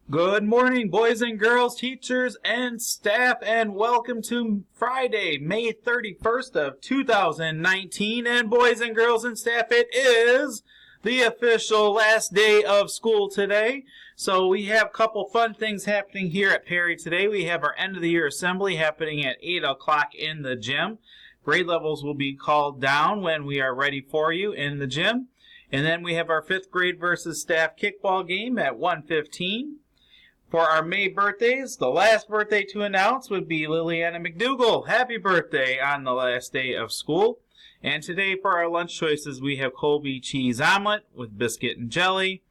Good morning, boys and girls, teachers and staff, and welcome to Friday, May 31st of 2019. And boys and girls and staff, it is the official last day of school today. So we have a couple fun things happening here at Perry today. We have our end of the year assembly happening at 8 o'clock in the gym. Grade levels will be called down when we are ready for you in the gym. And then we have our 5th grade versus staff kickball game at 1:15. For our May birthdays, the last birthday to announce would be Liliana McDougall. Happy birthday on the last day of school. And today for our lunch choices, we have Colby cheese omelet with biscuit and jelly.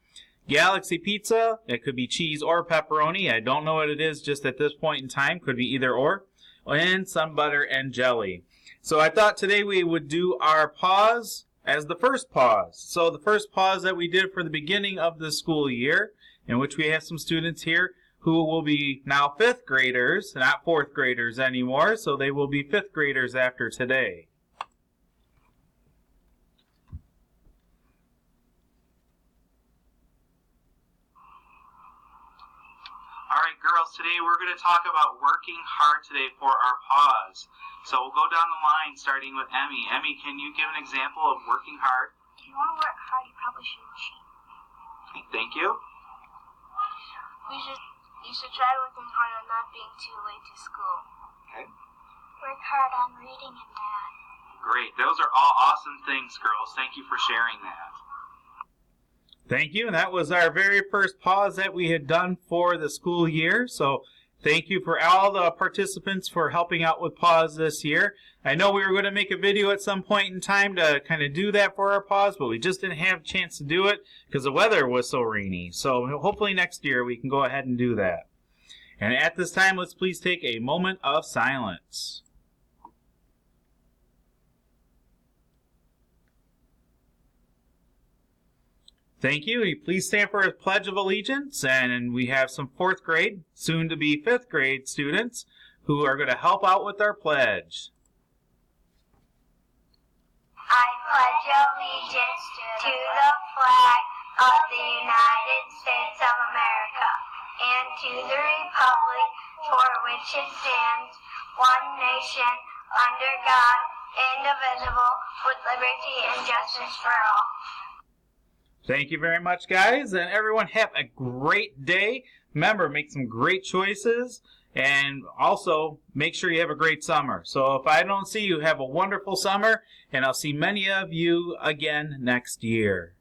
Galaxy pizza, it could be cheese or pepperoni. I don't know what it is just at this point in time. Could be either or. And some butter and jelly. So I thought today we would do our pause as the first pause. So the first pause that we did for the beginning of the school year, in which we have some students here who will be now 5th graders, not 4th graders anymore, so they will be 5th graders after today. All right, girls, today we're going to talk about working hard today for our pause. So we'll go down the line starting with Emmy. Emmy, can you give an example of working hard? If you want to work hard, you probably shouldn't cheat. Okay, thank you. You should try working hard on not being too late to school. Okay. Work hard on reading and math. Great. Those are all awesome things, girls. Thank you for sharing that. Thank you. And that was our very first pause that we had done for the school year. So thank you for all the participants for helping out with pause this year. I know we were going to make a video at some point in time to kind of do that for our pause, but we just didn't have a chance to do it because the weather was so rainy. So hopefully next year we can go ahead and do that. And at this time, let's please take a moment of silence. Thank you. Please stand for a Pledge of Allegiance. And we have some 4th grade, soon to be 5th grade students who are going to help out with our pledge. I pledge allegiance to the flag of the United States of America and to the republic for which it stands, one nation, under God, indivisible, with liberty and justice for all. Thank you very much, guys, and everyone have a great day. Remember, make some great choices, and also make sure you have a great summer. So if I don't see you, have a wonderful summer, and I'll see many of you again next year.